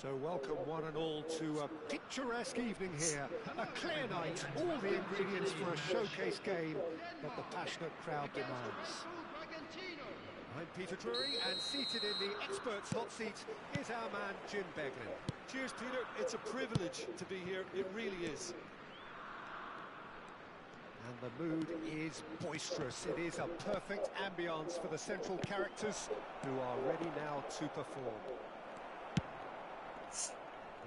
So welcome one and all to a picturesque evening here. A clear night, all the ingredients for a showcase game that the passionate crowd demands. I'm Peter Drury, and seated in the experts' hot seat is our man Jim Beglin. Cheers, Peter. It's a privilege to be here. It really is. And the mood is boisterous. It is a perfect ambience for the central characters who are ready now to perform.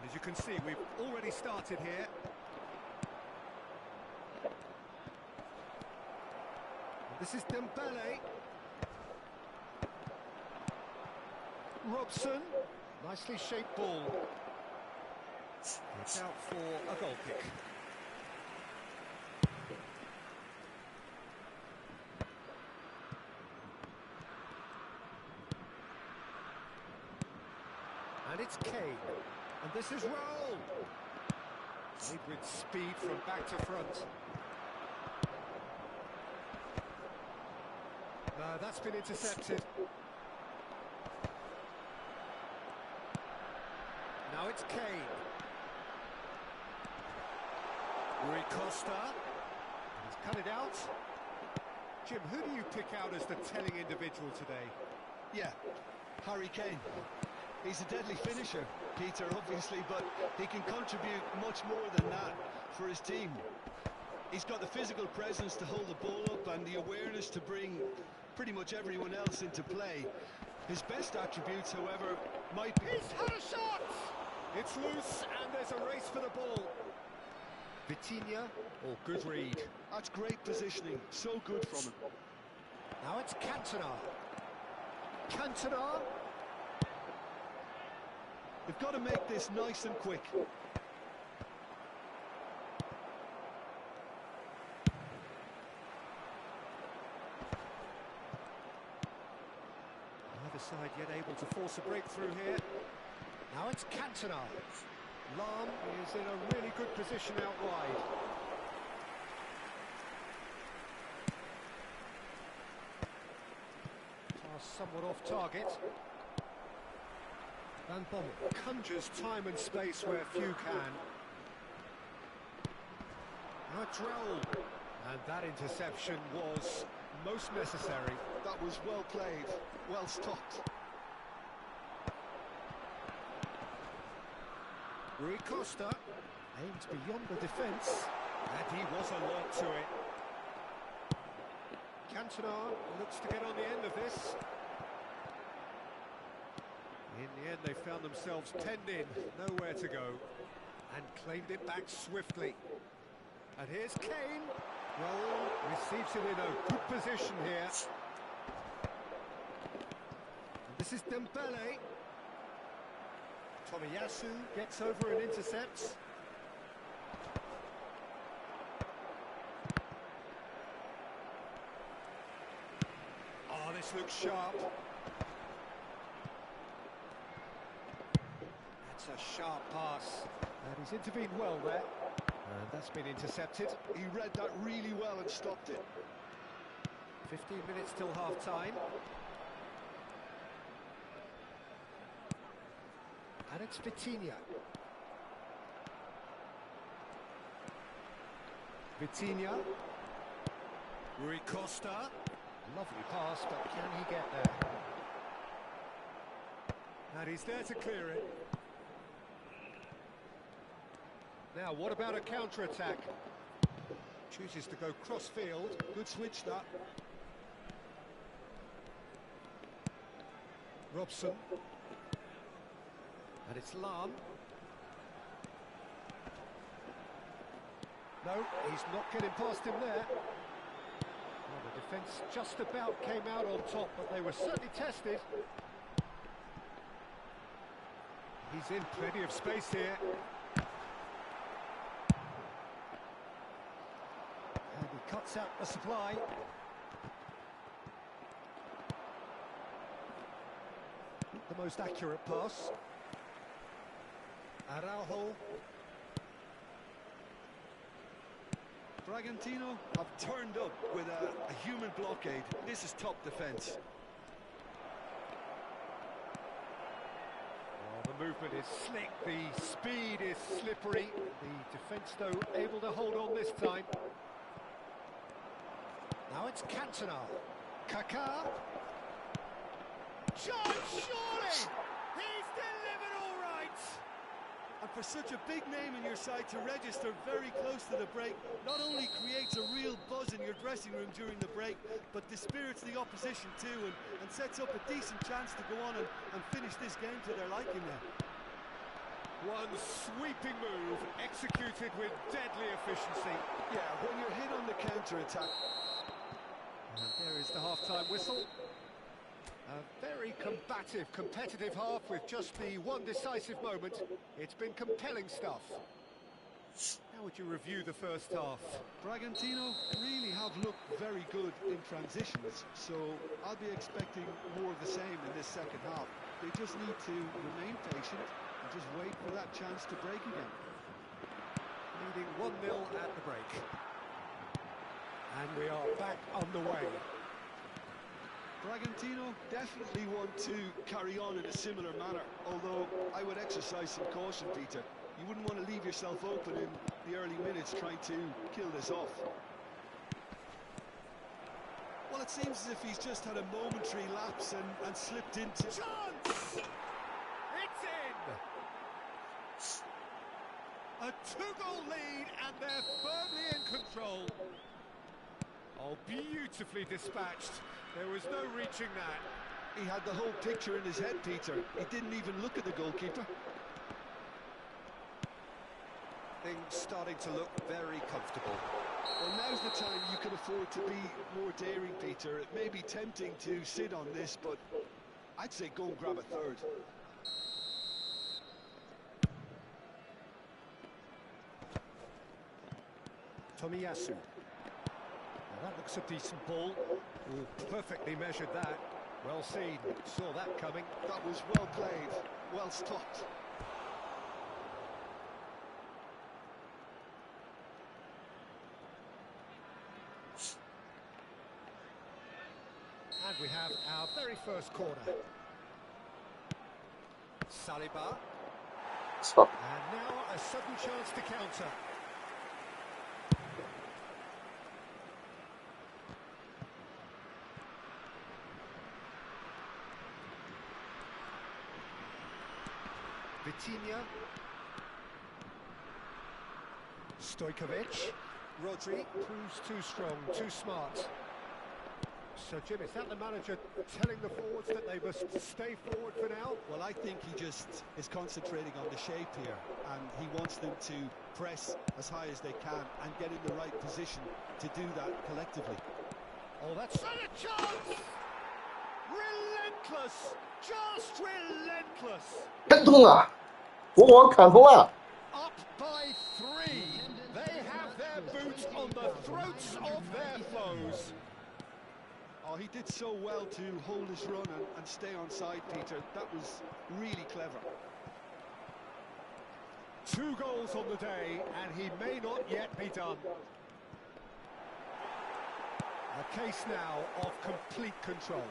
And as you can see, we've already started here. And this is Dembele. Robson. Nicely shaped ball. It's out for a goal kick. And it's Kane. And this is Raul. Played with speed from back to front. No, that's been intercepted. Now it's Kane. Rui Costa. He's cut it out. Jim, who do you pick out as the telling individual today? Yeah, Harry Kane. He's a deadly finisher, Peter, obviously, but he can contribute much more than that for his team. He's got the physical presence to hold the ball up and the awareness to bring pretty much everyone else into play. His best attributes, however, might be... He's had a shot! It's loose, and there's a race for the ball. Vitinha, or good read. That's great positioning, so good from him. Now it's Cantona. Cantona. They've got to make this nice and quick. Neither side yet able to force a breakthrough here. Now it's Cantona. Lam is in a really good position out wide. Pass somewhat off target. Van Bommel conjures time and space where few can. Now it's Raul. And that interception was most necessary. That was well played, well stopped. Rui Costa aims beyond the defence, and he was alert to it. Cantona looks to get on the end of this. In the end, they found themselves penned in, nowhere to go, and claimed it back swiftly. And here's Kane. Raul receives it in a good position here. And this is Dembele. Tomiyasu gets over and intercepts. Oh, this looks sharp. That's a sharp pass. And he's intervened well there. And that's been intercepted. He read that really well and stopped it. 15 minutes till half-time. And it's Vitinha. Vitinha. Rui Costa. Lovely pass, but can he get there? And he's there to clear it. Now, what about a counter-attack? Chooses to go cross-field. Good switch, that. Robson. And it's Lam. No, he's not getting past him there. Well, the defence just about came out on top, but they were certainly tested. He's in plenty of space here. And he cuts out the supply. Not the most accurate pass. Araujo. Bragantino have turned up with a human blockade. This is top defence. Oh, the move movement is slick, the speed is slippery. The defence, though, able to hold on this time. Now it's Cantona. Kaká. Chance, surely! He's delivered all right! And for such a big name in your side to register very close to the break, not only creates a real buzz in your dressing room during the break, but dispirits the opposition too, and sets up a decent chance to go on and finish this game to their liking there. One sweeping move, executed with deadly efficiency. Yeah, when you're hit on the counter-attack. And there is the half-time whistle. A very combative, competitive half with just the one decisive moment. It's been compelling stuff. How would you review the first half? Bragantino really have looked very good in transitions, so I'll be expecting more of the same in this second half. They just need to remain patient and just wait for that chance to break again. Leading 1-0 at the break. And we are back underway. Bragantino definitely want to carry on in a similar manner, although I would exercise some caution, Peter. You wouldn't want to leave yourself open in the early minutes trying to kill this off. Well, it seems as if he's just had a momentary lapse and slipped into... Chance! It's in! A two-goal lead and they're firmly in control. Oh, beautifully dispatched. There was no reaching that. He had the whole picture in his head, Peter. He didn't even look at the goalkeeper. Things starting to look very comfortable. Well, now's the time you can afford to be more daring, Peter. It may be tempting to sit on this, but I'd say go and grab a third. Tomiyasu. That looks a decent ball. Ooh, perfectly measured that. Well seen. Saw that coming. That was well played. Well stopped. And we have our very first corner. Saliba. Stop. And now a sudden chance to counter. Vitinha. Stojkovic. Rodri proves too strong, too smart. So, Jim, is that the manager telling the forwards that they must stay forward for now? Well, I think he just is concentrating on the shape here, and he wants them to press as high as they can and get in the right position to do that collectively. Oh, that's a chance! Relentless! Just relentless! 真痛啊！国王砍疯了。 Up by 3. They have their boots on the throats of their foes. Oh, he did so well to hold his run and stay on side, Peter. That was really clever. 2 goals on the day, and he may not yet be done. A case now of complete control.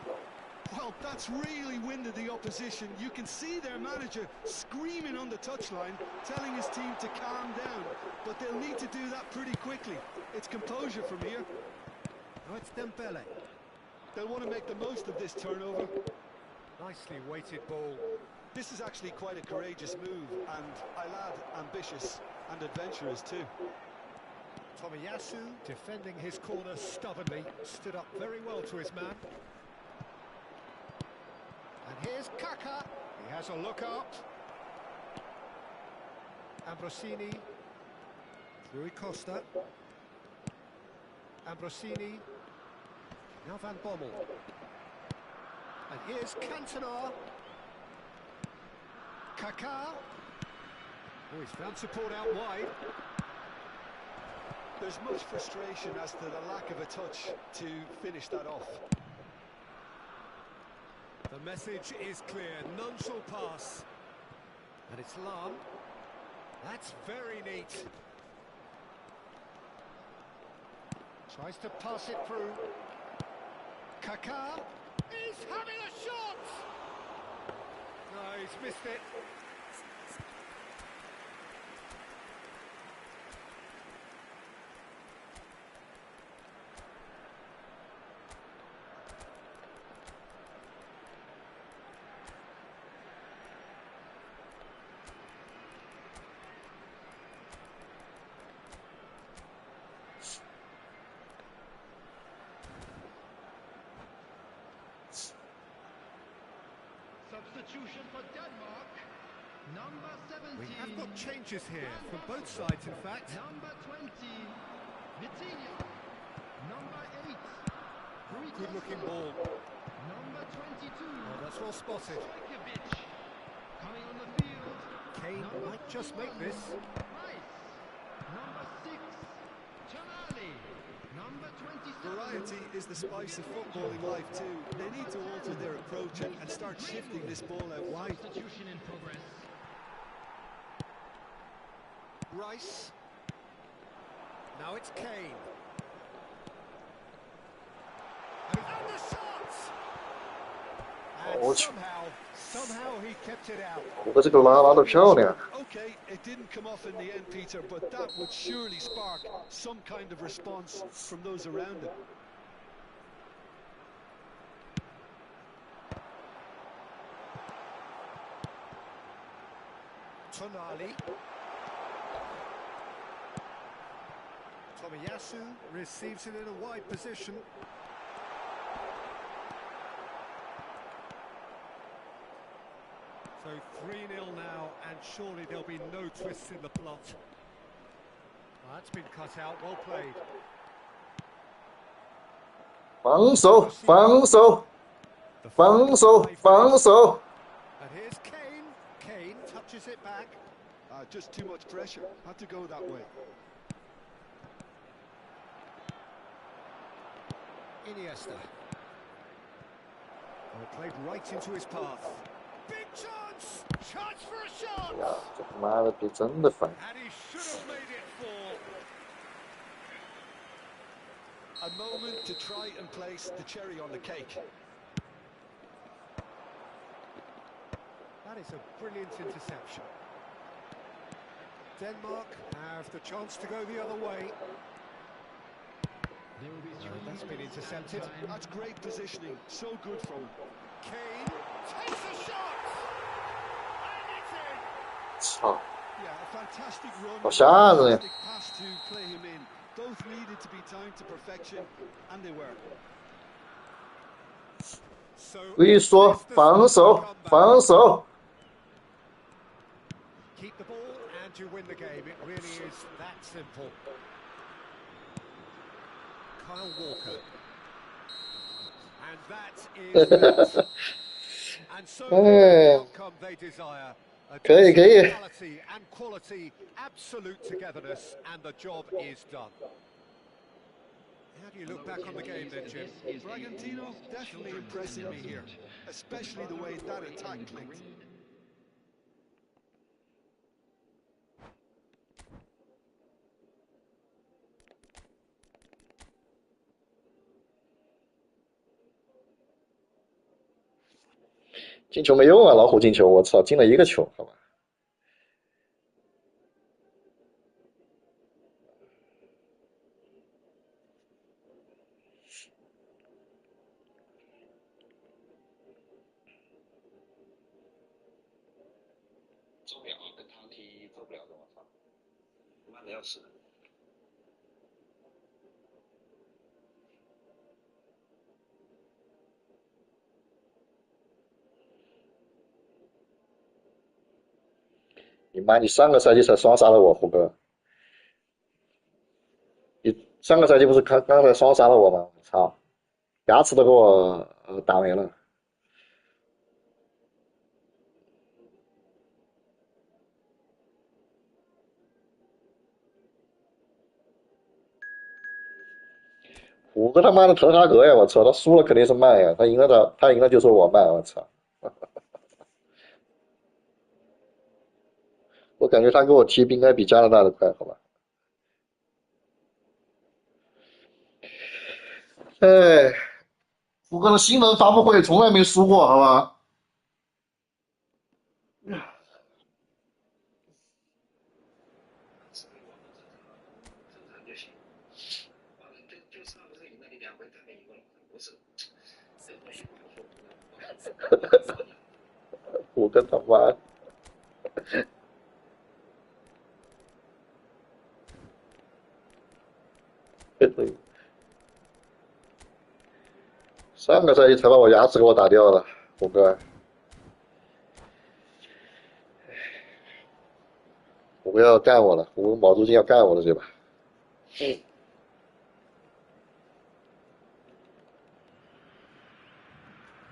Well, that's really winded the opposition. You can see their manager screaming on the touchline, telling his team to calm down. But they'll need to do that pretty quickly. It's composure from here. Oh, it's Dembele. They'll want to make the most of this turnover. Nicely weighted ball. This is actually quite a courageous move, and I'll add ambitious and adventurous too. Tomiyasu defending his corner stubbornly, stood up very well to his man. And here's Kaká. He has a look up. Ambrosini. Rui Costa. Ambrosini. Now Van Bommel. And here's Cantona. Kaká. Oh, he's found support out wide. There's much frustration as to the lack of a touch to finish that off. The message is clear, none shall pass. And it's Lam. That's very neat. Tries to pass it through. Kaká. He's having a shot! No, he's missed it. Substitution for Denmark. Number 17. We have got changes here from both sides, in fact. Number 20. Vitinha. Number 8. Good-looking ball. Number 22. Oh, that's well spotted. Coming on the field. Kane might just make this. Rice. Number 6. Tonali. Number 27. Variety is the spice of footballing life too. They need to alter their approach and start shifting this ball out wide. Substitution in progress. Rice. Now it's Kane. And the shot! And somehow he kept it out. 虎哥这个拉得漂亮。 Okay, it didn't come off in the end, Peter, but that would surely spark some kind of response from those around him. Tonali. Tomiyasu receives it in a wide position. So 3-0 now, and surely there'll be no twists in the plot. Well, that's been cut out, well played. 防守，防守，防守，防守。 And here's Kane. Kane touches it back. Just too much pressure. Had to go that way. Iniesta. Oh, it played right into his path. Big chance! Chance for a shot! 哎呀，这他妈的比真的烦。 And he should have made it fall. A moment to try and place the cherry on the cake. That is a brilliant interception. Denmark have the chance to go the other way. That's been intercepted. That's great positioning. So good from him. Kane takes a shot! And it's in! 操！ Yeah, a fantastic run. 好吓人呀！ Fantastic pass to play him in. Both needed to be timed to perfection, and they were. 我跟你说，防守，防守。 Keep the ball and you win the game. It really is that simple. Kyle Walker. And that is that. And so the outcome they desire. A quality and quality, absolute togetherness, and the job is done. How do you look back on the game then, Jim? Bragantino definitely impressing me here, especially the way that attack clicked. 进球没用啊，老虎进球，我操，进了一个球，好吧。走不了，跟他踢走不了的，我操，慢的要死。你妈！你上个赛季才双杀了我，虎哥。你上个赛季不是刚才双杀了我吗？我操，牙齿都给我打没了。虎哥他妈的特哈格呀！我操，他输了肯定是慢呀，他赢了就说我慢，我操。我感觉他给我踢应该比加拿大的快，好吧？哎，虎哥的新闻发布会从来没输过，好吧？虎哥他妈！上个赛季才把我牙齿给我打掉了，虎哥。胡哥要干我了，胡毛主席要干我了，对吧？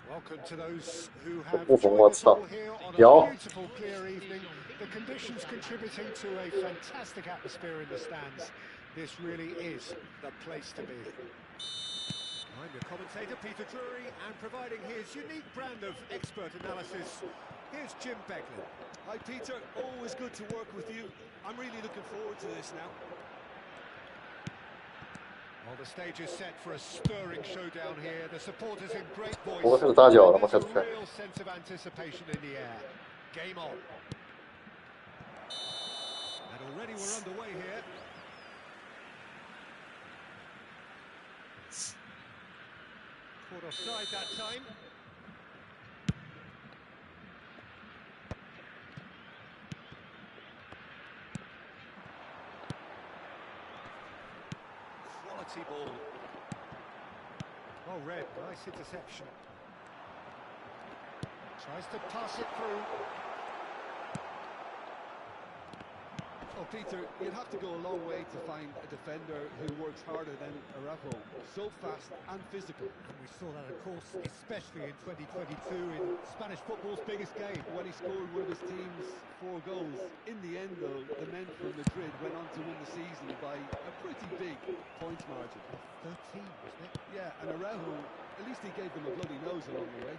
Welcome to those who have 不疯， joined 我 us 操 all！here on a 有 beautiful, clear evening. The conditions contributing to a fantastic atmosphere in the stands. This really is the place to be. I'm your commentator, Peter Drury, and providing his unique brand of expert analysis, here's Jim Beglin. Hi, Peter. Always good to work with you. I'm really looking forward to this now. Well, the stage is set for a stirring showdown here. The supporters in great voice. 胡哥开始扎脚了 And 吗？ there's 开 a 始看。 real sense of anticipation in the air. Game on. And already we're underway here. Caught offside that time. Quality ball. Oh, Red, nice interception. Tries to pass it through. Oh, Peter, you'd have to go a long way to find a defender who works harder than Araujo. So fast and physical. And we saw that, of course, especially in 2022 in Spanish football's biggest game. When he scored one of his team's 4 goals. In the end, though, the men from Madrid went on to win the season by a pretty big points margin. 13, wasn't it? Yeah, and Araujo, at least he gave them a bloody nose along the way.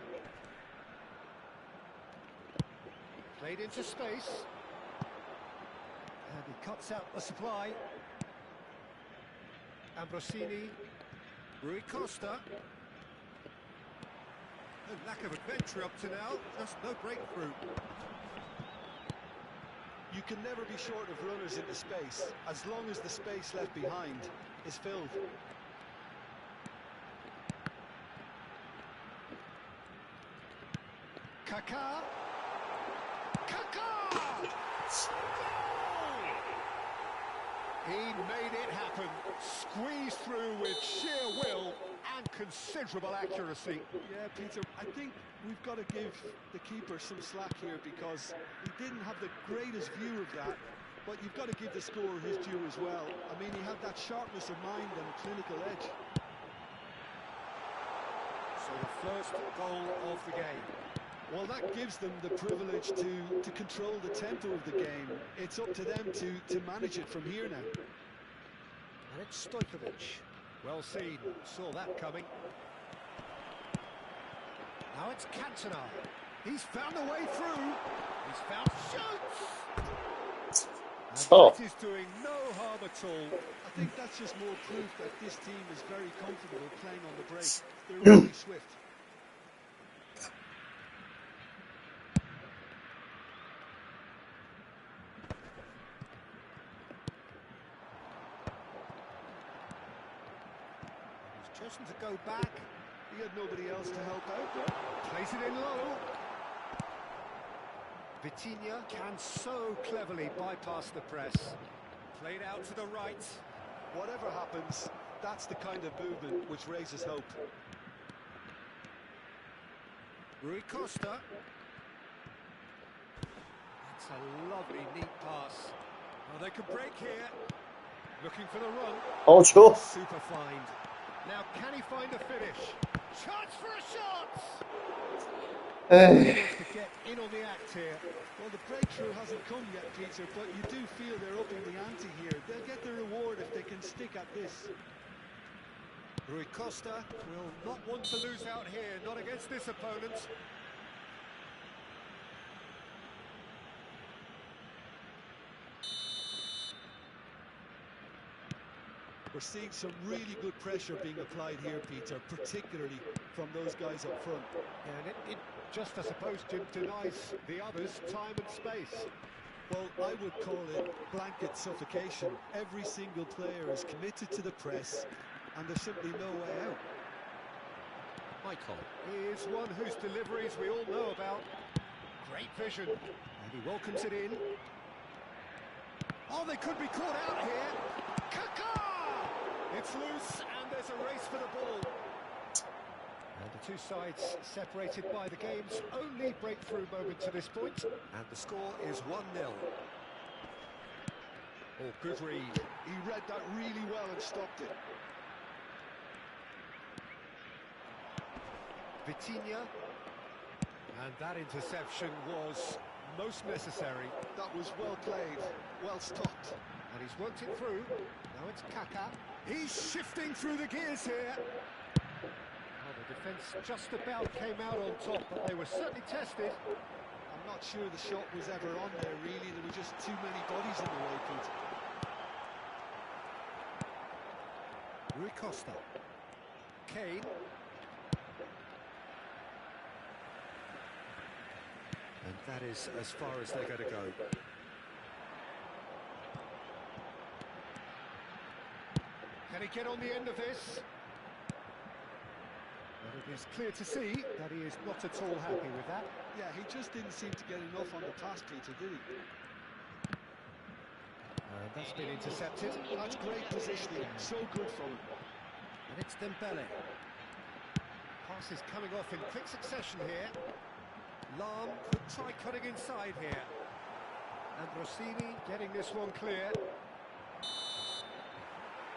Played into space. And he cuts out the supply. Ambrosini. Rui Costa. No lack of adventure up to now, just no breakthrough. You can never be short of runners into space, as long as the space left behind is filled. Kaká. Kaká! He made it happen. Squeezed through with sheer will and considerable accuracy. Yeah, Peter, I think we've got to give the keeper some slack here because he didn't have the greatest view of that, but you've got to give the scorer his due as well. I mean, he had that sharpness of mind and clinical edge. So the first goal of the game. Well, that gives them the privilege to control the tempo of the game. It's up to them to manage it from here now. And it's Stojkovic. Well seen, saw that coming. Now it's Cantona. He's found a way through. He's found shoots. And Oh. that is doing no harm at all. I think that's just more proof that this team is very comfortable playing on the break. They're really swift. He's chosen to go back. He had nobody else to help out there. Plays it in low. Vitinha can so cleverly bypass the press. Played out to the right. Whatever happens, that's the kind of movement which raises hope. Rui Costa. That's a lovely, neat pass. Well, they could break here. Looking for the run. 好球！ Super find. Now, can he find a finish? Chance for a shot! He 哎， wants to get in on the act here. Well, the breakthrough hasn't come yet, Peter, but you do feel they're upping the ante here. They'll get the reward if they can stick at this. Rui Costa will not want to lose out here, not against this opponent. We're seeing some really good pressure being applied here, Peter, particularly from those guys up front. And it just, I suppose, denies the others time and space. Well, I would call it blanket suffocation. Every single player is committed to the press, and there's simply no way out. Michael is one whose deliveries we all know about. Great vision. And he welcomes it in. Oh, they could be caught out here. Kaká! It's loose, and there's a race for the ball. And the two sides separated by the game's only breakthrough moment to this point. And the score is 1-0. Oh, good read. He read that really well and stopped it. Vitinha. And that interception was most necessary. That was well played, well stopped. And he's worked it through. Now it's Kaká. He's shifting through the gears here. Well, the defence just about came out on top, but they were certainly tested. I'm not sure the shot was ever on there, really. There were just too many bodies in the way, Pete. Rui Costa. Kane. And that is as far as they're going to go. Can he get on the end of this? But it is clear to see that he is not at all happy with that. Yeah, he just didn't seem to get enough on the pass, Peter, did he? And that's been intercepted. That's great positioning, so good from him. And it's Dembele. Pass is coming off in quick succession here. Lahm could try cutting inside here. And Rossini getting this one clear.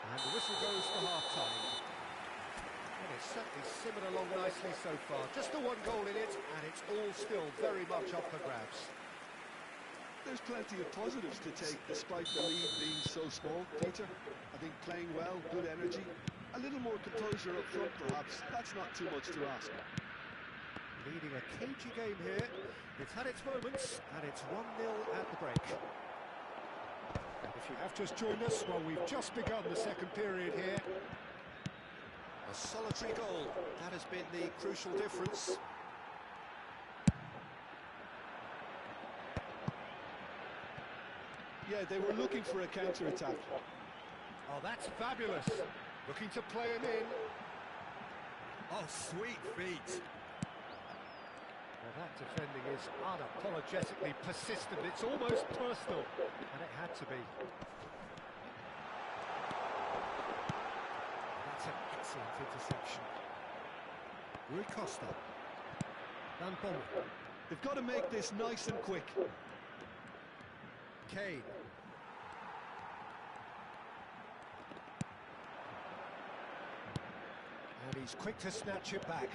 And the whistle goes for half-time. And it's certainly simmered along nicely so far. Just the one goal in it, and it's all still very much up for grabs. There's plenty of positives to take, despite the lead being so small, Peter. I think playing well, good energy. A little more composure up front, perhaps. That's not too much to ask. Leading a cagey game here. It's had its moments, and it's 1-0 at the break. And if you have just joined us, well, we've just begun the second period here. A solitary goal, that has been the crucial difference. Yeah, they were looking for a counter-attack. Oh, that's fabulous. Looking to play him in. Oh, sweet feet. Well, that defending is unapologetically persistent. It's almost personal, and it had to be. That's an excellent interception. Rui Costa. Van Bommel. They've got to make this nice and quick. Kane. And he's quick to snatch it back.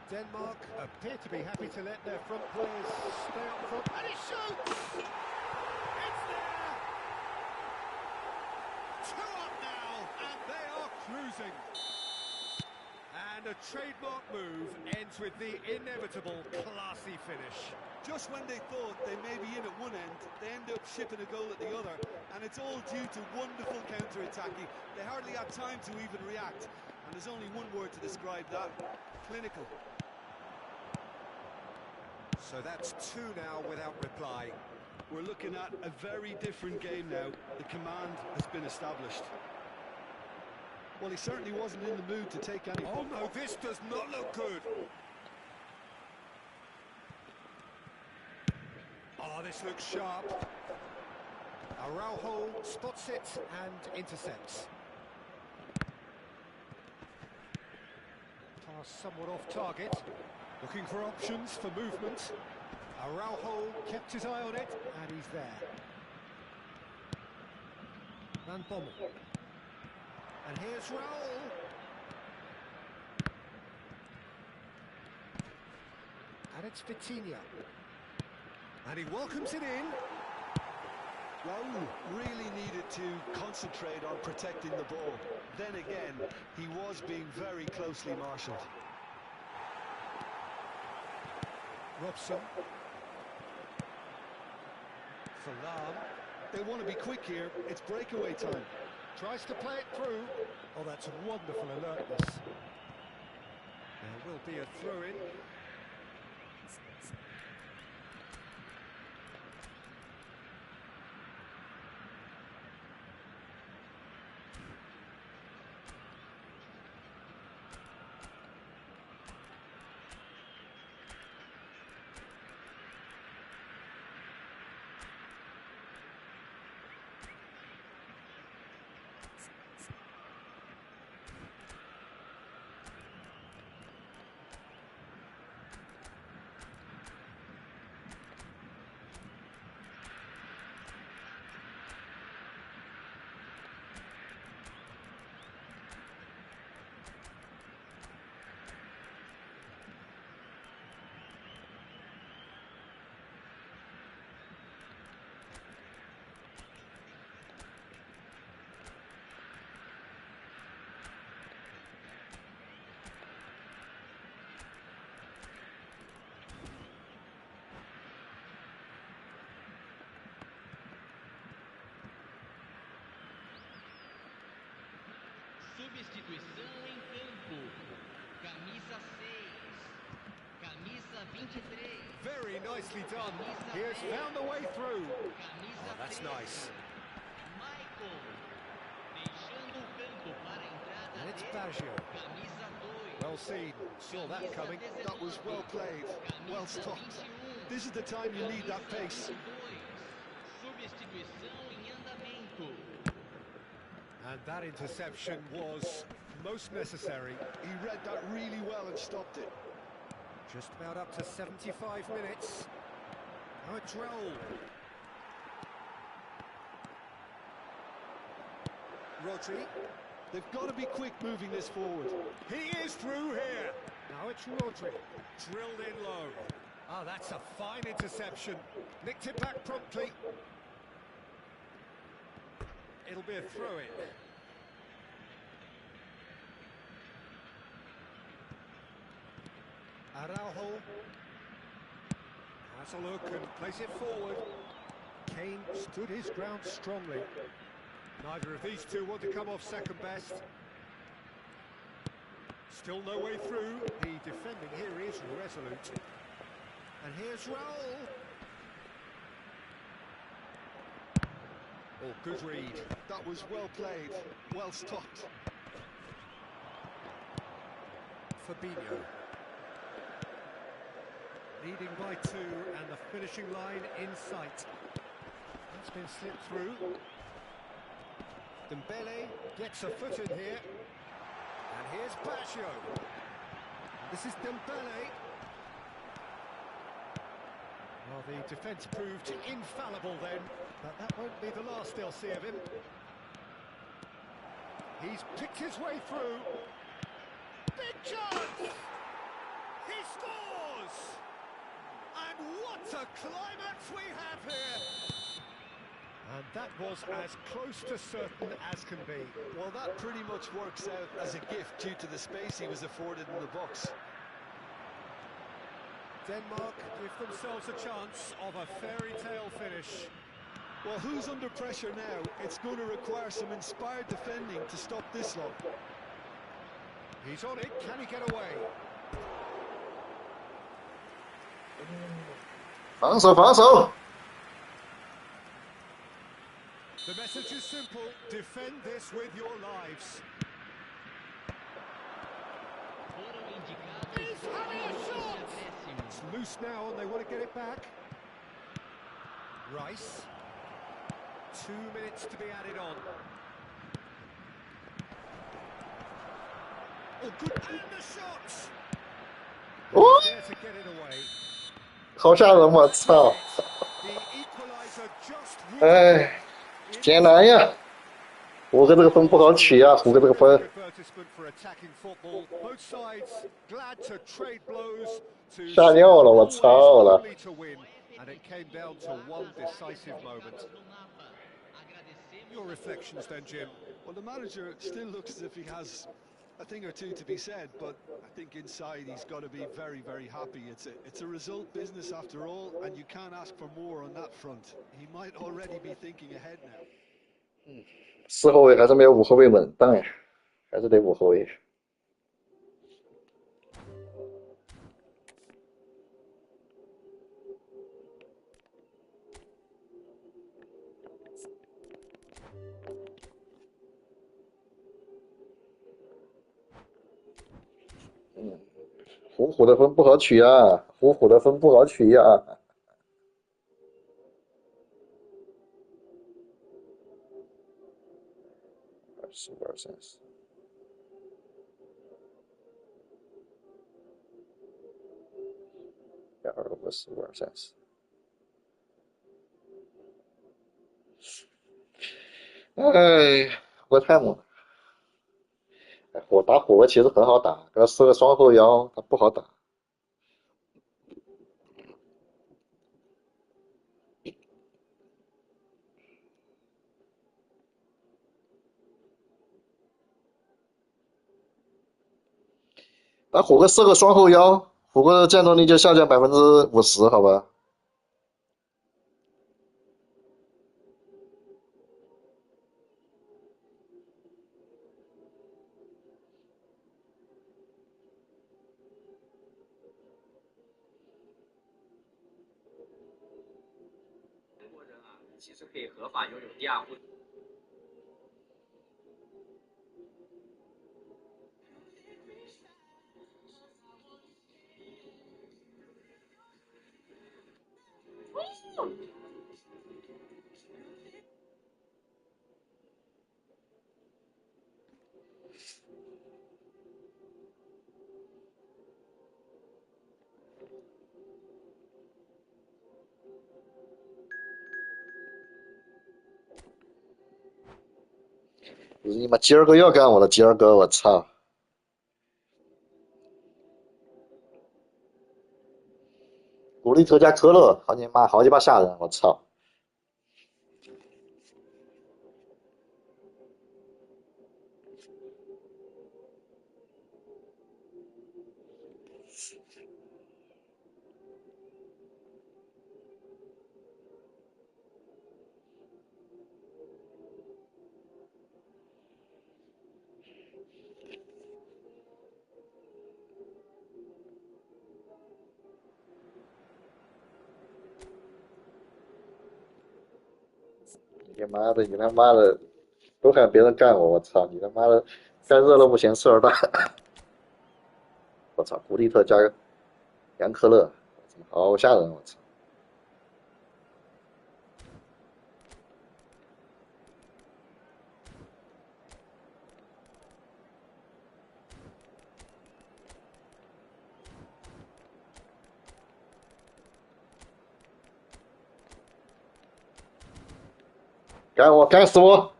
Denmark appear to be happy to let their front players stay up front. And he shoots! It's there! 2 up now, and they are cruising. And a trademark move ends with the inevitable classy finish. Just when they thought they may be in at one end, they end up shipping a goal at the other, and it's all due to wonderful counter-attacking. They hardly had time to even react, and there's only one word to describe that: clinical. So that's 2 now without reply. We're looking at a very different game now. The command has been established. Well, he certainly wasn't in the mood to take any... Oh no, this does not look good. Oh, this looks sharp. Araujo spots it and intercepts. Pass somewhat off target. Looking for options for movement. Araujo kept his eye on it, and he's there. Van Bommel. And here's Raul. And it's Vitinha. And he welcomes it in. Raul really needed to concentrate on protecting the ball. Then again, he was being very closely marshalled. Robson. Salam. They want to be quick here. It's breakaway time. Tries to play it through. Oh, that's wonderful alertness. There will be a throw-in. Very nicely done. He has found the way through. Oh, that's nice. And it's Baggio. Well seen. Saw that coming. That was well played, well stopped. This is the time you need that pace. And that interception was most necessary. He read that really well and stopped it. Just about up to 75 minutes. Now it's Raul. Rodri. They've got to be quick moving this forward. He is through here. Now it's Rodri. Drilled in low. Oh, that's a fine interception. Nicked it back promptly. It'll be a throw-in. Araujo has a look and plays it forward. Kane stood his ground strongly. Neither of these two want to come off second best. Still no way through. The defending here is resolute. And here's Raul. Oh, good read. That was well played, well stopped. Fabinho. Leading by 2 and the finishing line in sight. It's been slipped through. Dembele gets a foot in here. And here's Baggio. This is Dembele. Well, the defence proved infallible then, but that won't be the last they'll see of him. He's picked his way through. Big chance! He scores! And what a climax we have here! And that was as close to certain as can be. Well, that pretty much works out as a gift due to the space he was afforded in the box. Denmark give themselves a chance of a fairy tale finish. Well, who's under pressure now? It's going to require some inspired defending to stop this lot. He's on it, can he get away? 防守，防守！ The message is simple, defend this with your lives. He's having a shot! It's loose now and they want to get it back. Rice. 2 minutes to be added on. Oh, good, and the shot! 哦， There to get it away. 好吓人！我操！ The equalizer just 哎，艰难呀！胡哥这个分不好取呀，胡哥这个分。 advertisement for attacking football. Both sides glad to trade blows to 吓尿了，我操了！ only to win, and it came down to one decisive moment. Your reflections then, Jim. Well, the manager still looks as if he has a thing or two to be said, but I think inside he's got to be very, very happy. It's a result business after all, and you can't ask for more on that front. He might already be thinking ahead now. 4后卫还是没有5后卫稳当呀，还是得5后卫。虎虎的分不好取呀，虎虎的分不好取呀。25、30。25、25、30。哎，我太猛了！哎，我打虎哥其实很好打，给他设个双后腰，他不好打。把虎哥设个双后腰，虎哥的战斗力就下降50%，好吧？其实可以合法拥有第二户。你妈今儿个又要干我了，今儿个我操！古力特加科勒，好你妈，好鸡巴吓人！我操！你妈的，你他妈的都喊别人干我，我操！你他妈的干热了不嫌事儿大。我操，古力特加杨科勒，好吓人！我操！干我，干死我！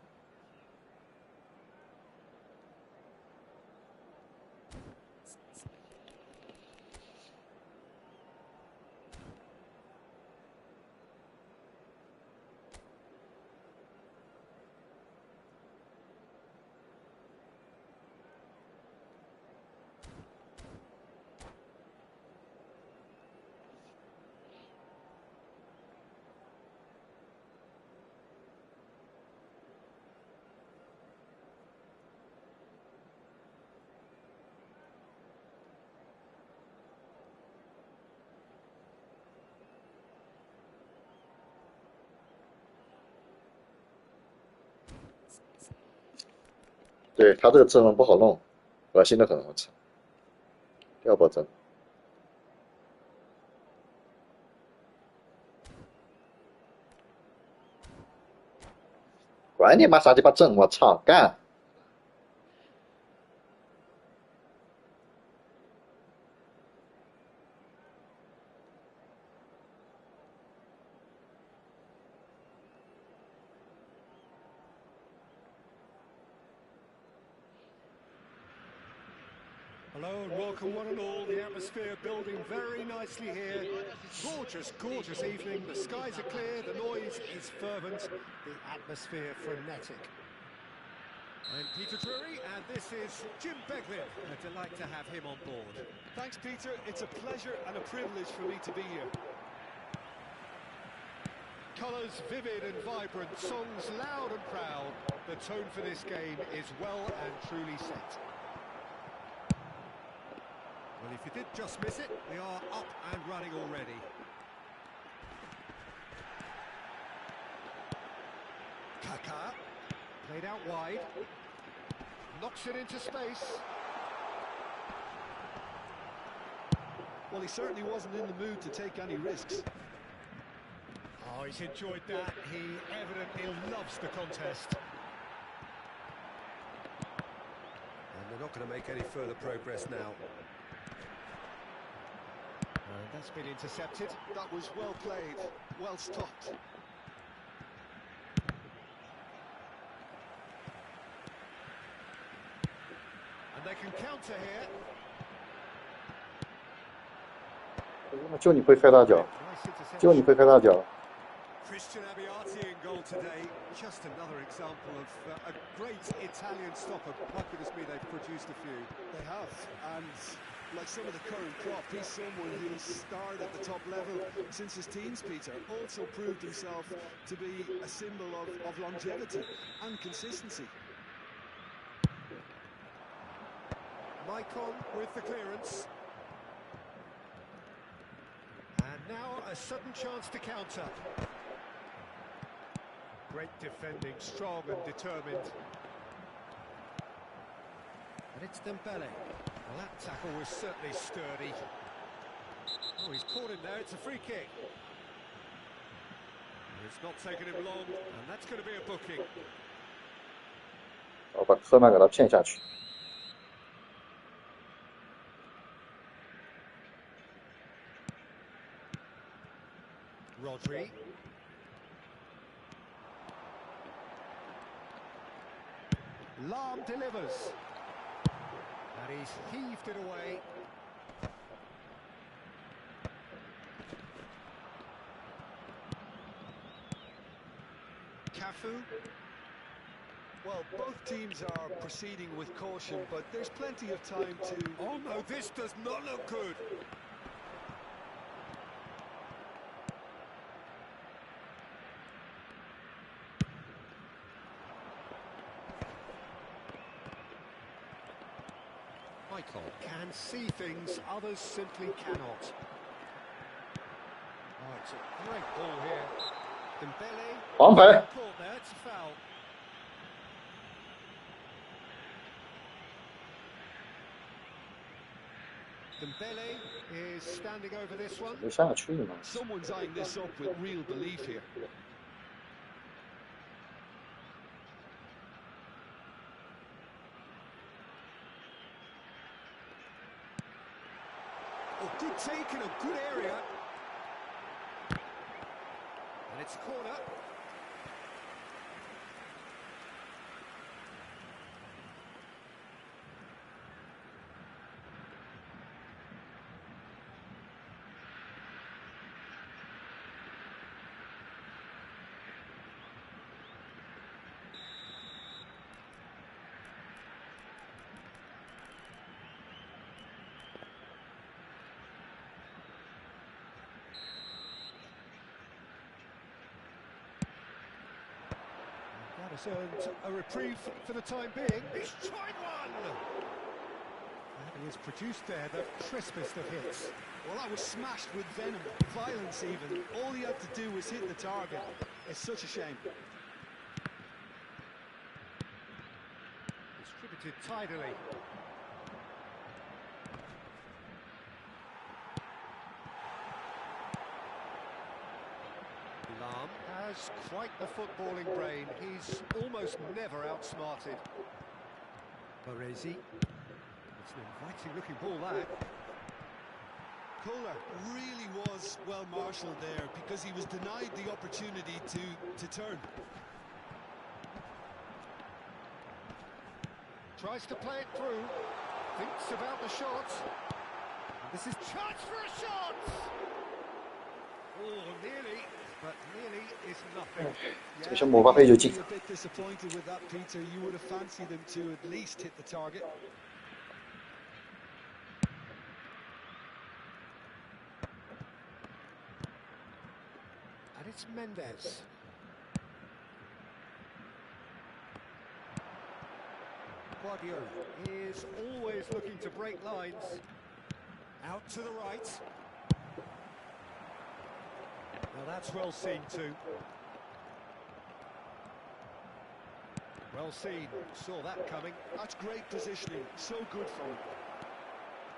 对他这个阵容不好弄，恶心的很，我操！要保证。管你妈啥鸡巴阵，我操，干！Hello and welcome one and all. The atmosphere building very nicely here. Gorgeous, gorgeous evening. The skies are clear, the noise is fervent, the atmosphere frenetic. I'm Peter Drury and this is Jim Beglin. A delight to have him on board. Thanks, Peter. It's a pleasure and a privilege for me to be here. Colours vivid and vibrant, songs loud and proud. The tone for this game is well and truly set. Well, if you did just miss it, we are up and running already. Kaká, played out wide, knocks it into space. Well, he certainly wasn't in the mood to take any risks. Oh, he's enjoyed that. He evidently loves the contest. And they're not going to make any further progress now. And that's been intercepted. That was well played, well stopped. And they can counter here. 就你会开大脚，就你会开大脚。 Christian Abbiati in goal today. Just another example of a great Italian stopper. My goodness me, they've produced a few. They have, and like some of the current crop, he's someone who's starred at the top level since his teens, Peter. Also proved himself to be a symbol of longevity and consistency. Maicon with the clearance. And now a sudden chance to counter. Great defending, strong and determined. And it's Dembele. Well, that tackle was certainly sturdy. Oh, he's caught him there. It's a free kick. It's not taken him long, and that's going to be a booking. 我把科曼给他骗下去。 Rodri. Lahm delivers. And he's heaved it away. Cafu. Well, both teams are proceeding with caution, but there's plenty of time to... Oh no, this does not look good. Michael can see things others simply cannot. Oh, it's a great ball here. Dembele. 黄牌。 Caught there, it's a foul. Dembele is standing over this one. 没下去嘛。 Someone's eyeing this up with real belief here. Oh, good take in a good area. And it's a corner. That has earned a reprieve for the time being. He's tried one! And he has produced there the crispest of hits. Well, that was smashed with venom, violence even. All he had to do was hit the target. It's such a shame. Distributed tidily. Lahm has quite the footballing brain. He's almost never outsmarted. Baresi. It's an inviting looking ball, that. Kohler really was well marshalled there because he was denied the opportunity to turn. Tries to play it through. Thinks about the shot. This is chance for a shot! Oh, nearly. But nearly is nothing. 这是姆巴佩就进。 A bit disappointed with that, Peter. You would have fancied him to at least hit the target. And it's Mendes. Guardiola is always looking to break lines. Out to the right. Well, that's well seen too. Well seen, saw that coming. That's great positioning, so good from him.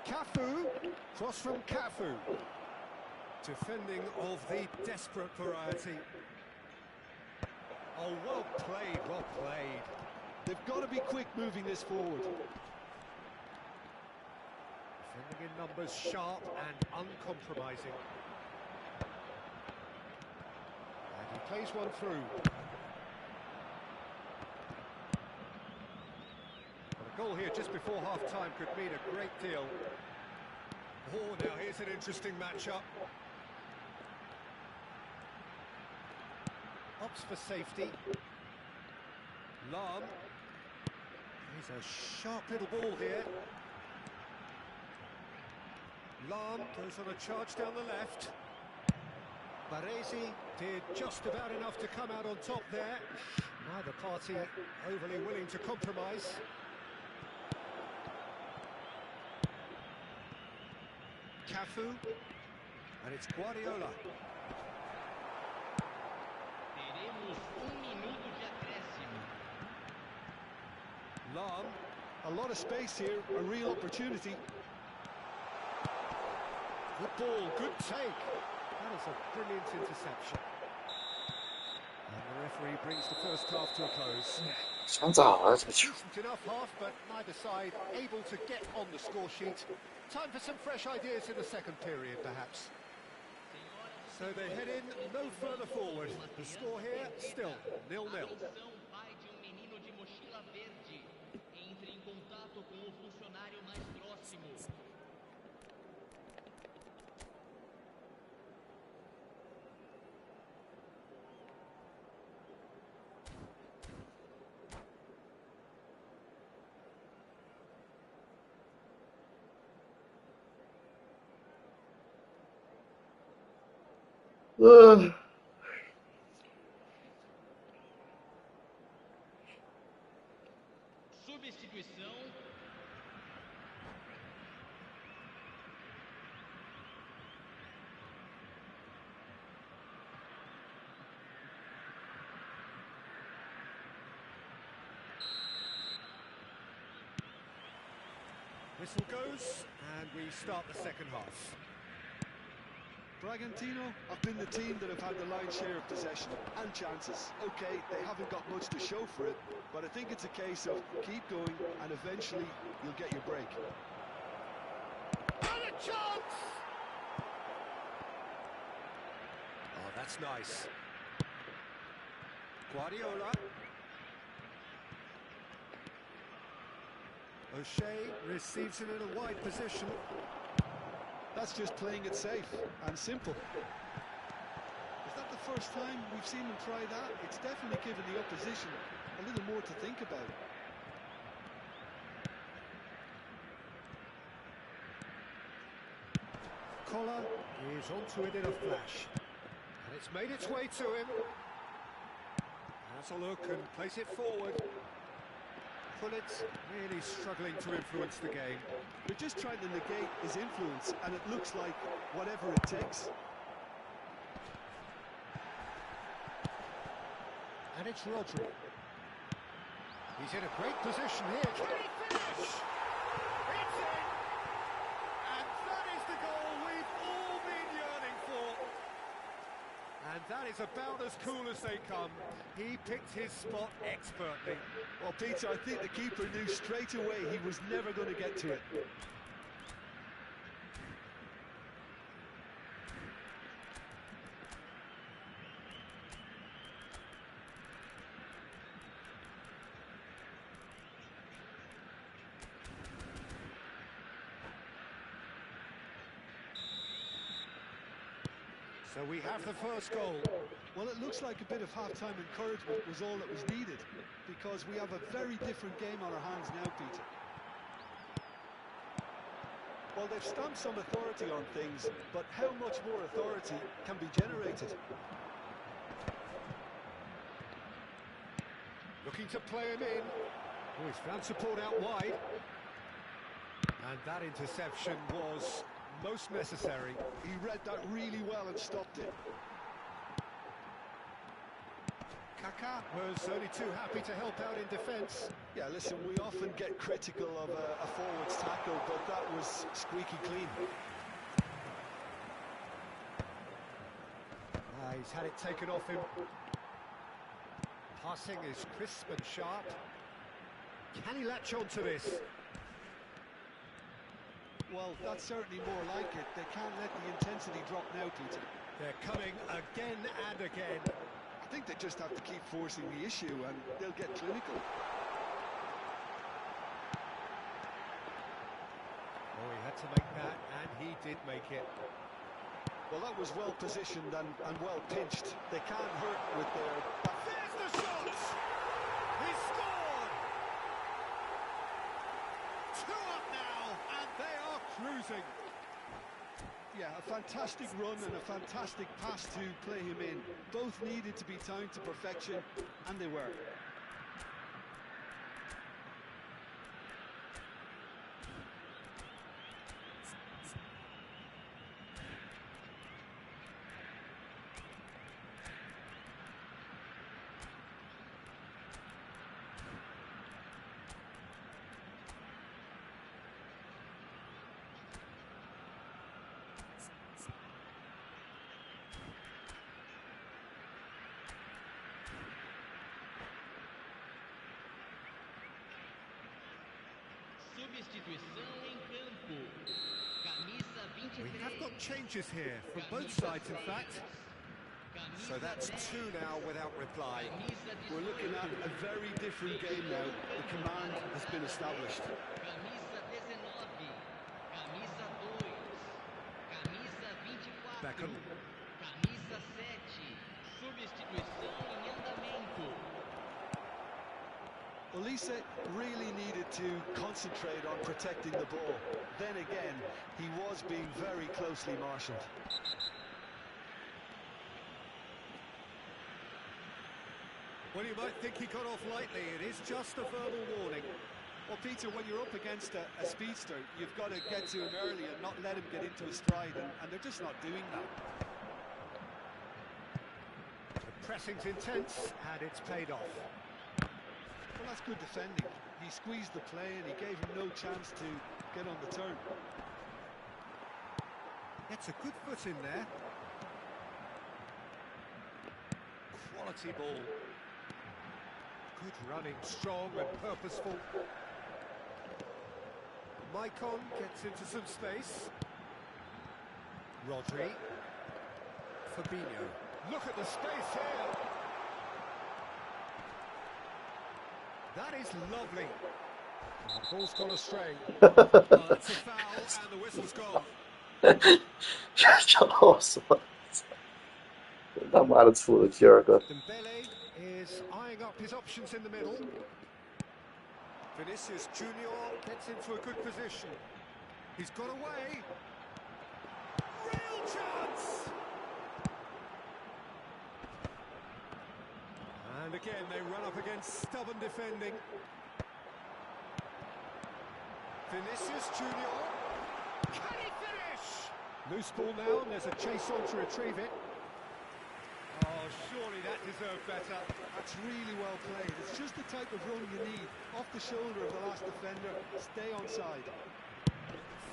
Cafu, cross from Cafu. Defending of the desperate variety. Oh, well played, well played. They've got to be quick moving this forward. Defending in numbers, sharp and uncompromising. And he plays one through. Well, a goal here just before half-time could mean a great deal. Oh, now here's an interesting matchup. Opts for safety. Lahm. He's a sharp little ball here. Lahm goes on a charge down the left. Baresi did just about enough to come out on top there. Neither party overly willing to compromise. Cafu, and it's Guardiola. Long, a lot of space here, a real opportunity. Good ball, good take. That is a brilliant interception. And the referee brings the first half to a close. 想咋了这球？ Decent enough half, but neither side able to get on the score sheet. Time for some fresh ideas in the second period, perhaps. So they head in no further forward. The score here still 0-0. Substituição. Whistle goes, and we start the second half. Bragantino have been the team that have had the lion's share of possession and chances. Okay, they haven't got much to show for it, but I think it's a case of keep going and eventually you'll get your break. And a chance! Oh, that's nice. Guardiola. O'Shea receives it in a wide position. That's just playing it safe and simple. Is that the first time we've seen them try that? It's definitely given the opposition a little more to think about. Collar is onto it in a flash. And it's made its way to him. Has a look and place it forward. Pullets really struggling to influence the game. They're just trying to negate his influence, and it looks like whatever it takes. And it's Rodri. He's in a great position here. Can he finish? It's in! And that is the goal we've all been yearning for. And that is about as cool as they come. He picked his spot expertly. Well, Peter, I think the keeper knew straight away he was never going to get to it. So we have the first goal. Well, it looks like a bit of half-time encouragement was all that was needed, because we have a very different game on our hands now, Peter. Well, they've stamped some authority on things, but how much more authority can be generated? Looking to play him in. Oh, he's found support out wide. And that interception was most necessary. He read that really well and stopped it. Kaká was only too happy to help out in defence. Yeah, listen, we often get critical of a forward's tackle, but that was squeaky clean. He's had it taken off him. Passing is crisp and sharp. Can he latch on to this? Well, that's certainly more like it. They can't let the intensity drop now, Peter. They're coming again and again. I think they just have to keep forcing the issue and they'll get clinical. Oh, he had to make that, and he did make it. Well, that was well positioned and well pinched. They can't hurt with their... There's the shot! He scored! 2 up now, and they are cruising. Yeah, a fantastic run and a fantastic pass to play him in. Both needed to be timed to perfection, and they were. Substituição em campo. Camisa We 23. have got changes here from both sides, in fact. So that's two now without reply. We're looking at a very different game now. The command has been established. Camisa 19. Camisa 2. Camisa 24. Beckham. Camisa 7. Substituição em andamento. Olise really needed to concentrate on protecting the ball. Then again, he was being very closely marshalled. Well, you might think he got off lightly. It is just a verbal warning. Well, Peter, when you're up against a speedster, you've got to get to him early and not let him get into his stride, and they're just not doing that. The pressing's intense, and it's paid off. Well, that's good defending. He squeezed the play and he gave him no chance to get on the turn. Gets a good foot in there. Quality ball. Good running, strong and purposeful. Maicon gets into some space. Rodri. Fabinho. Look at the space here. That is lovely. Oh, the ball's gone astray. Oh, that's a foul and the whistle's gone. 笑死我了！真他妈的出了第二个。 Dembele is eyeing up his options in the middle. Vinicius Junior gets into a good position. He's got away. Real chance! And again they run up against stubborn defending. Vinicius Junior. Can he finish? Loose ball now, and there's a chase on to retrieve it. Oh, surely that deserved better. That's really well played. It's just the type of run you need. Off the shoulder of the last defender, stay onside.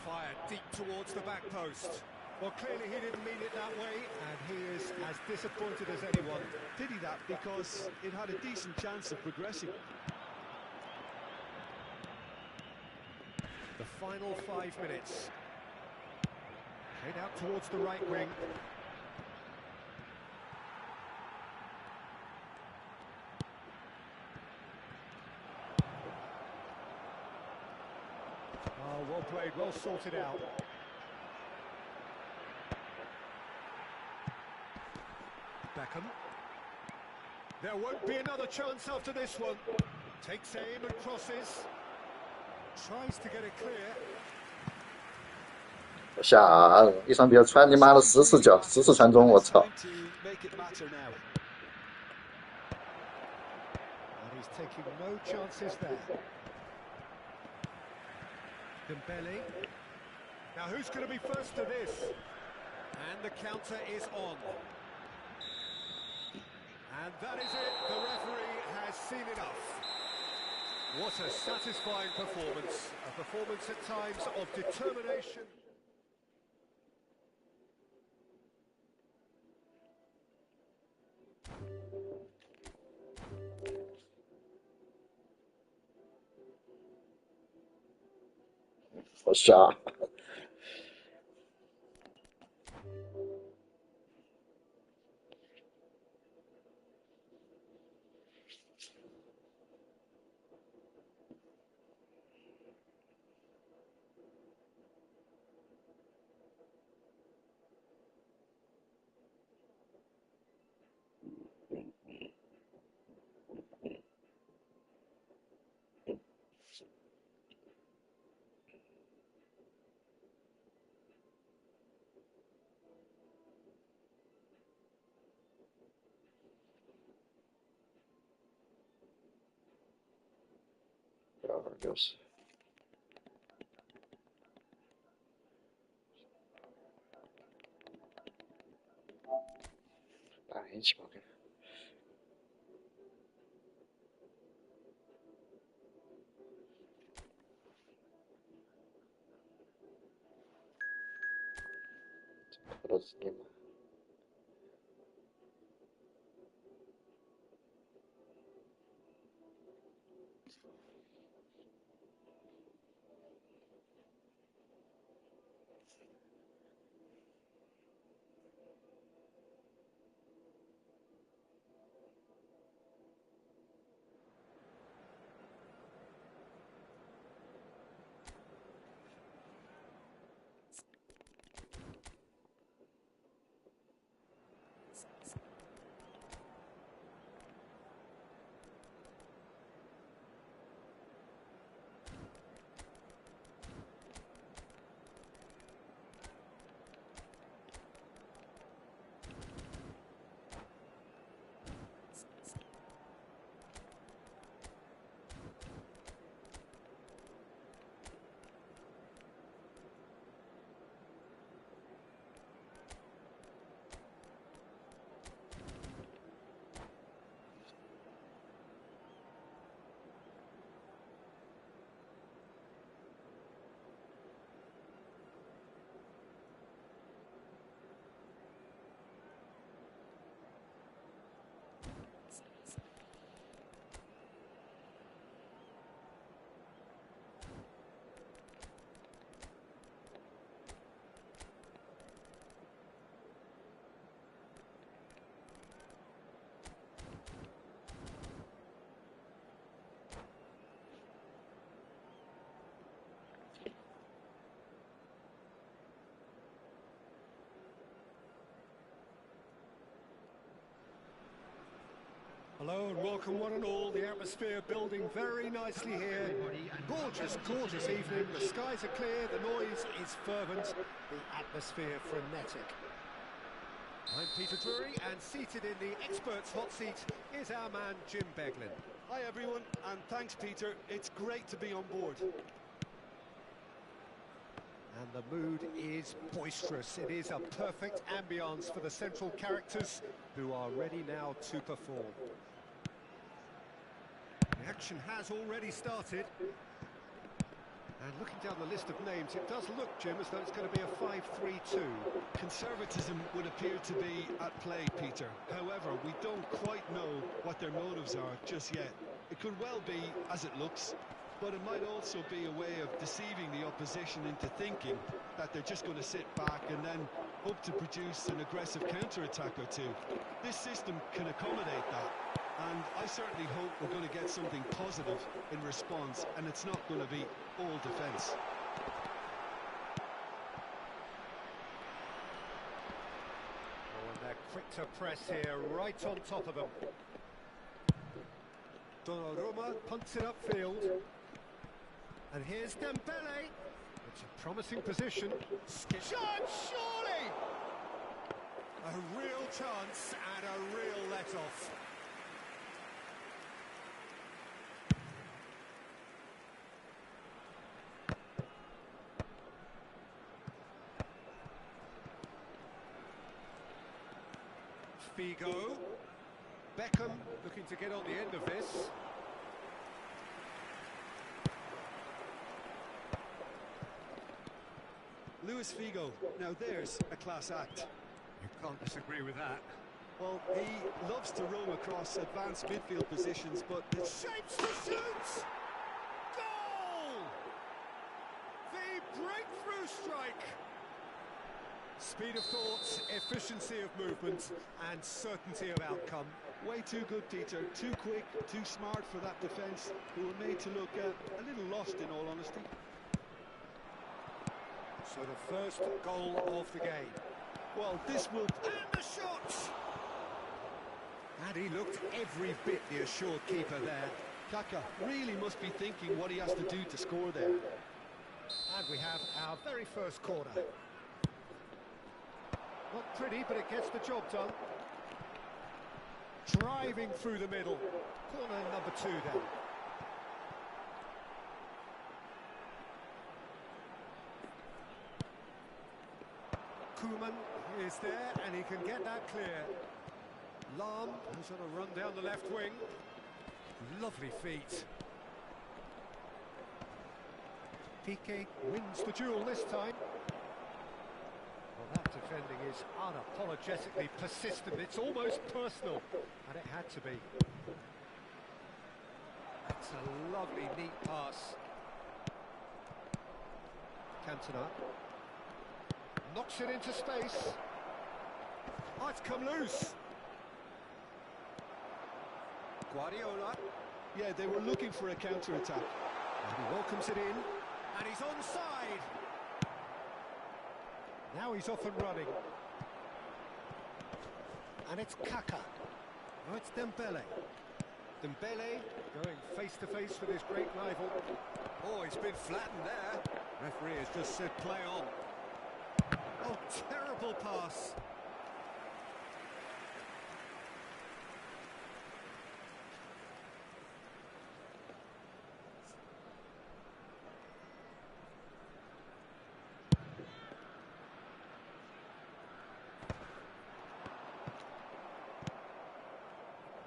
Fired deep towards the back post. Well, clearly he didn't mean it that way, and he is as disappointed as anyone. Pity that, because it had a decent chance of progressing. The final 5 minutes. Head out towards the right wing. Oh, well played, well sorted out. Beckham. There won't be another chance after this one. Takes aim and crosses. Tries to get it clear. 我下啊！一场比赛传你妈的10次脚，10次传中，我操！ To make it matter now. And he's taking no chances there. Dembele. Now who's going to be first to this? And the counter is on. And that is it. The referee has seen enough. What a satisfying performance. A performance at times of determination.我下。就是，打一起吧，给。可多时间嘛。Hello and welcome one and all. The atmosphere building very nicely here. Gorgeous, gorgeous evening. The skies are clear, the noise is fervent, the atmosphere frenetic. I'm Peter Drury, and seated in the experts' hot seat is our man Jim Beglin. Hi everyone, and thanks Peter. It's great to be on board. And the mood is boisterous. It is a perfect ambience for the central characters who are ready now to perform. The action has already started. And looking down the list of names, it does look, Jim, as though it's going to be a 5-3-2. Conservatism would appear to be at play, Peter. However, we don't quite know what their motives are just yet. It could well be as it looks, but it might also be a way of deceiving the opposition into thinking that they're just going to sit back and then hope to produce an aggressive counter-attack or two. This system can accommodate that, and I certainly hope we're going to get something positive in response, and it's not going to be all defence. Oh, and they're quick to press here, right on top of them. Donnarumma punts it upfield. And here's Dembele. It's a promising position. Shot, surely! A real chance and a real let-off. Figo. Beckham looking to get on the end of this. Luis Figo, now there's a class act. You can't disagree with that. Well, he loves to roam across advanced midfield positions, but Shapes to shoot! Goal! The breakthrough strike! Speed of thought, efficiency of movement, and certainty of outcome. way too good, Peter. Too quick, too smart for that defence, who were made to look a little lost, in all honesty. So the first goal of the game. Well, this will... And the shot! And he looked every bit the assured keeper there. Kaka really must be thinking what he has to do to score there. And we have our very first corner. Not pretty, but it gets the job done. Driving through the middle. Corner number 2 then. Koeman is there, and he can get that clear. Lahm is on a run down the left wing. Lovely feet. Piqué wins the duel this time. Well, that defending is unapologetically persistent. It's almost personal, and it had to be. That's a lovely, neat pass. Cantona. Knocks it into space. Oh, it's come loose. Guardiola. Yeah, they were looking for a counter-attack. And he welcomes it in. And he's onside. Now he's off and running. And it's Kaka. Oh, it's Dembele. Dembele going face-to-face with his great rival. Oh, he's been flattened there. Referee has just said play on. Oh, terrible pass.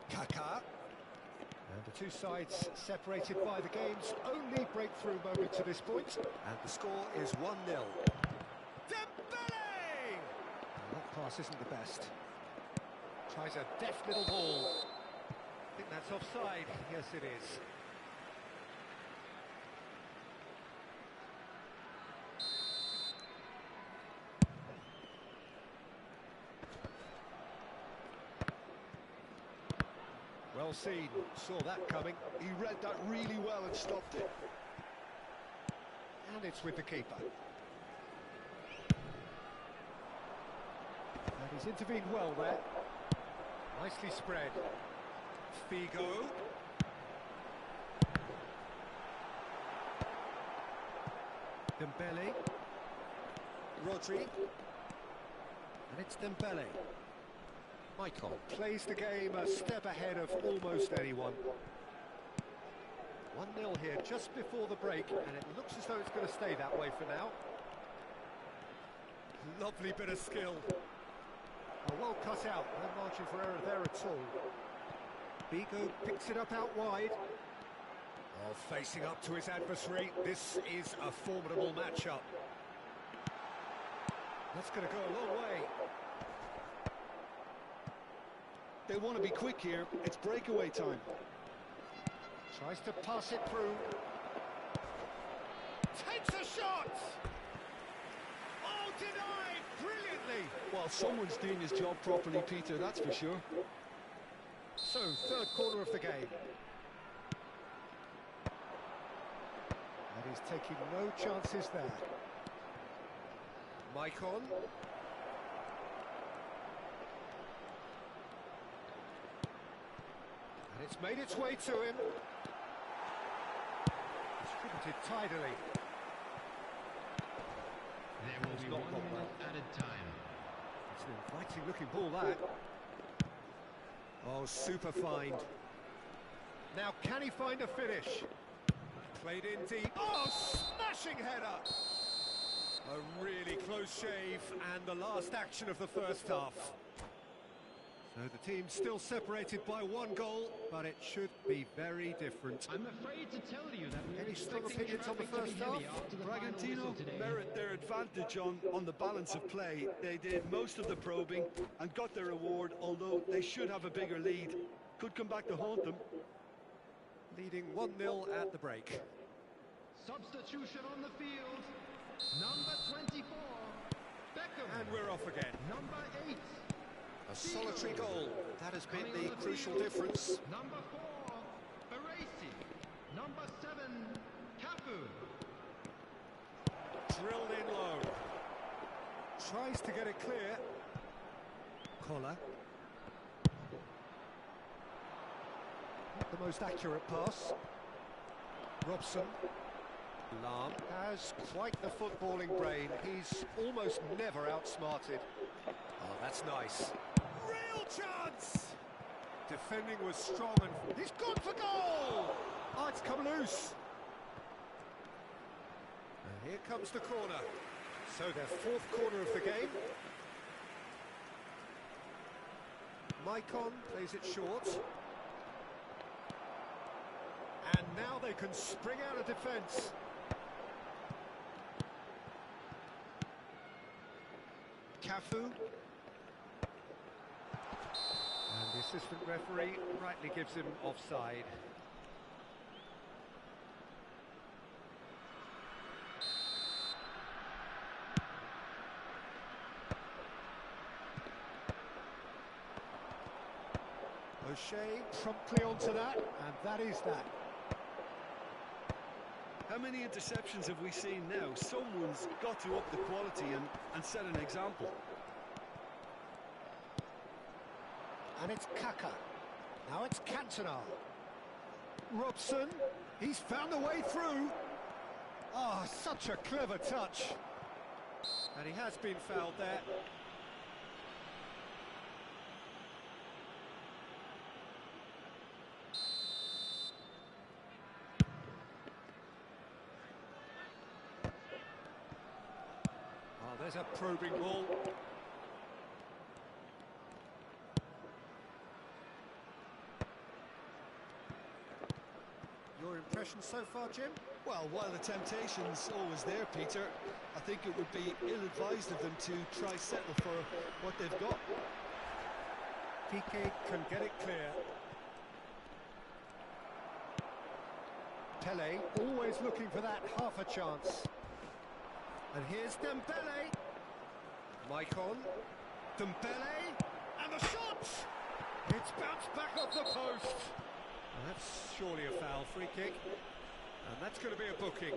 Kaka. And the two sides separated by the game's only breakthrough moment to this point. And the score is 1-0. Dembele! That pass isn't the best. Tries a deft little ball. I think that's offside. Yes, it is. Well seen, saw that coming. He read that really well and stopped it. And it's with the keeper. And he's intervened well there. Nicely spread. Figo. Dembele. Rodri. And it's Dembele. Michael plays the game a step ahead of almost anyone. 1-0 here just before the break, and it looks as though it's going to stay that way for now. Lovely bit of skill. Oh, well cut out, no margin for error there at all. Figo picks it up out wide. Oh, facing up to his adversary. This is a formidable matchup. That's going to go a long way. They want to be quick here. It's breakaway time. Tries to pass it through. Takes a shot! Oh, denied brilliantly! Well, someone's doing his job properly, Peter, that's for sure. So, third corner of the game. And he's taking no chances there. Maicon. And it's made its way to him. Distributed tidily. There will be 1 minute added time. It's an inviting looking ball, that. Oh, super find. Now, can he find a finish? Played in deep. Oh, smashing header! A really close shave, and the last action of the first half. So the team's still separated by 1 goal, but it should be very different. I'm afraid to tell you that we're Any strong expecting opinions on the traffic to first be heavy half? after the Bragantino final whistle today. merit their advantage on the balance of play. They did most of the probing and got their reward, although they should have a bigger lead. Could come back to haunt them. Leading 1-0 at the break. Substitution on the field. Number 24, Beckham. And we're off again. Number 8, A solitary goal. That has been Coming the on the crucial field. difference. Number 4, Baresi. Number 7, Cafu. Drilled in low. Tries to get it clear. Collar. Not the most accurate pass. Robson. Lam has quite the footballing brain. He's almost never outsmarted. Oh, that's nice. Real chance! Defending was strong and he's gone for goal! Oh, it's come loose. And here comes the corner. So their 4th corner of the game. Maicon plays it short. And now they can spring out of defence. Cafu. And the assistant referee rightly gives him offside. O'Shea promptly onto that, and that is that. How many interceptions have we seen now? Someone's got to up the quality and set an example. And it's Kaka. Now it's Cantona. Robson, he's found a way through. Ah, such a clever touch. And he has been fouled there. Oh, there's a probing ball. Your impression so far, Jim? Well, while the temptation's always there, Peter, I think it would be ill-advised of them to try settle for what they've got. Piqué can get it clear. Pele always looking for that half a chance. And here's Dembele. Maicon. Dembele. And the shot! It's bounced back off the post. And that's surely a foul, free kick. And that's going to be a booking.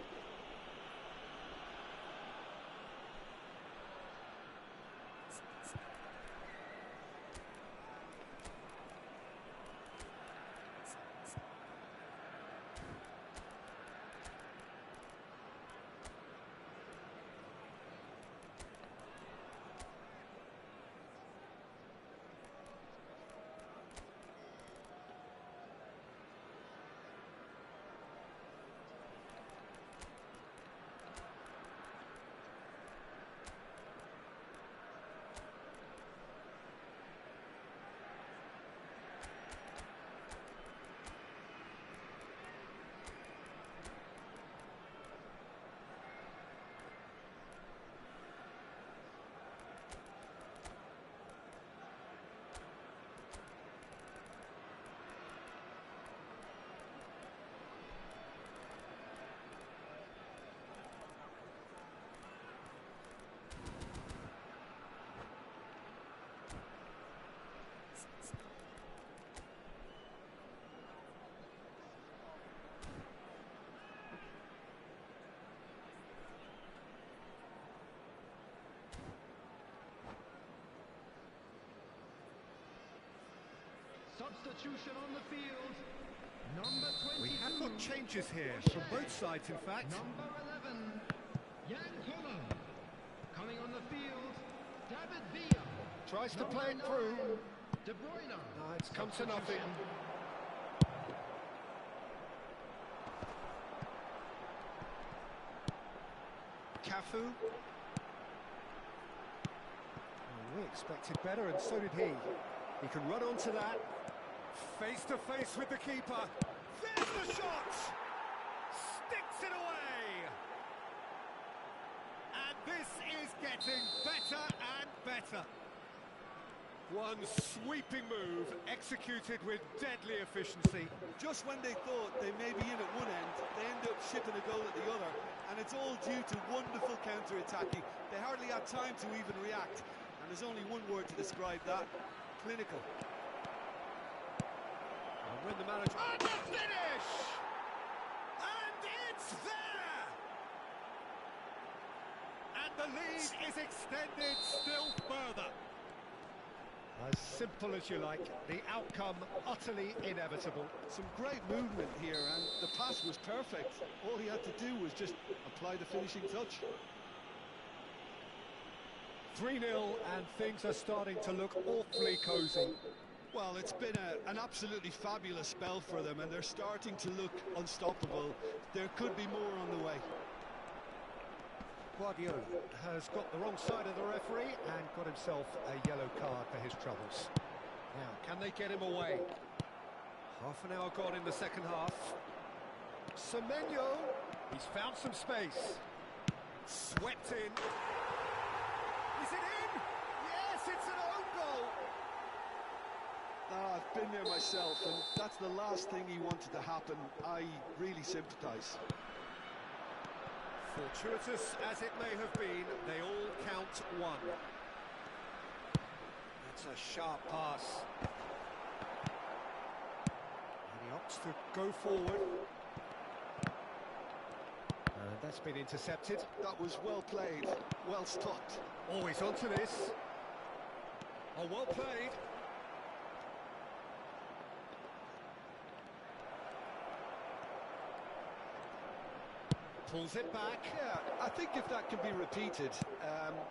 Substitution on the field. Number 22. We have got changes here from both sides, in fact. Number 11, Jan Koller. Coming on the field, David Villa. Tries to Number play it through. 9, De Bruyne. No, it's come to nothing. Cafu. Oh, we expected better, and so did he. He can run onto that. Face to face with the keeper. There's the shot! Sticks it away! And this is getting better and better. One sweeping move, executed with deadly efficiency. Just when they thought they may be in at one end, they end up shipping a goal at the other, and it's all due to wonderful counter-attacking. They hardly had time to even react, and there's only one word to describe that: clinical. And when the manager... And the finish! And it's there! And the lead is extended still further. As simple as you like, the outcome utterly inevitable. Some great movement here, and the pass was perfect. All he had to do was just apply the finishing touch. 3-0, and things are starting to look awfully cosy. Well, it's been an absolutely fabulous spell for them, and they're starting to look unstoppable. There could be more on the way. Guardiola has got the wrong side of the referee and got himself a yellow card for his troubles. Now, can they get him away? Half an hour gone in the second half. Semenyo, he's found some space. Swept in. Is it in? Yes, it's an own goal. I've been there myself, and that's the last thing he wanted to happen. I really sympathise. Fortuitous as it may have been, they all count one. That's a sharp pass. Looks to go forward. And that's been intercepted. That was well played, well stopped. Oh, he's onto this. Oh, well played. Pulls it back. Yeah, I think if that can be repeated,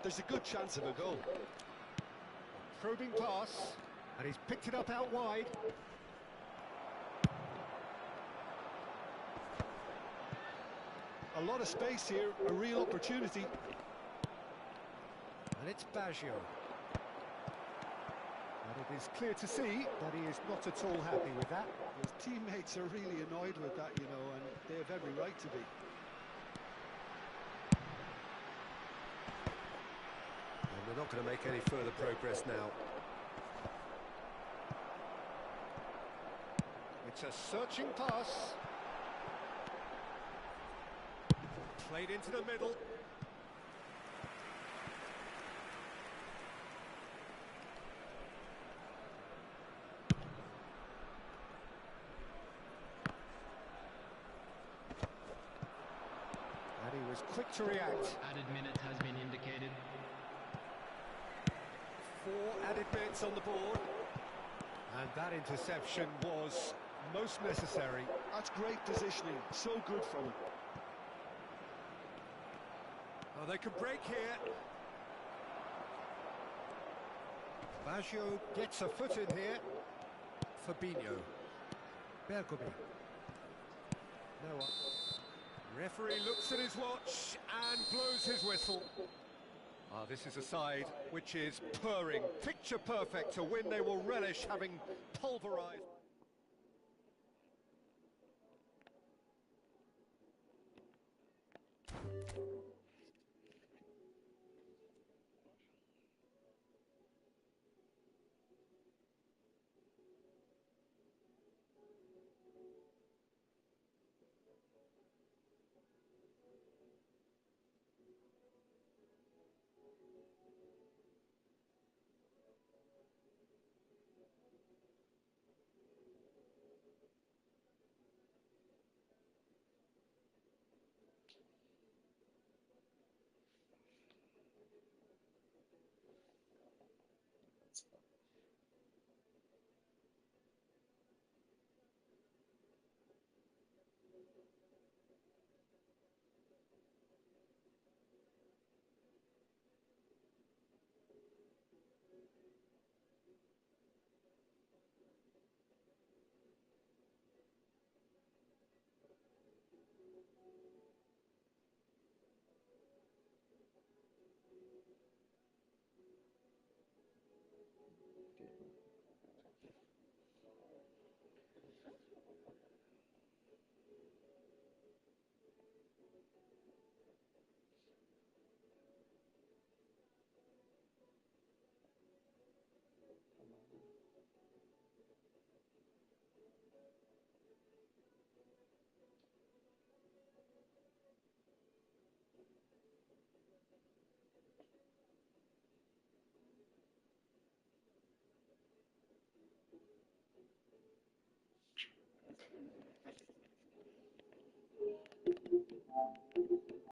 there's a good chance of a goal. Probing pass, and he's picked it up out wide. A lot of space here, a real opportunity. And it's Baggio. And it is clear to see that he is not at all happy with that. His teammates are really annoyed with that, you know, and they have every right to be. And they're not going to make any further progress now. It's a searching pass. Played into the middle. And he was quick to react. Added minute has been indicated. 4 added minutes on the board. And that interception was most necessary. That's great positioning, so good from him. Oh, they can break here. Baggio gets a foot in here. Fabinho. Bergomi. No one. Referee looks at his watch and blows his whistle. Ah, this is a side which is purring, picture perfect, a win they will relish, having pulverised.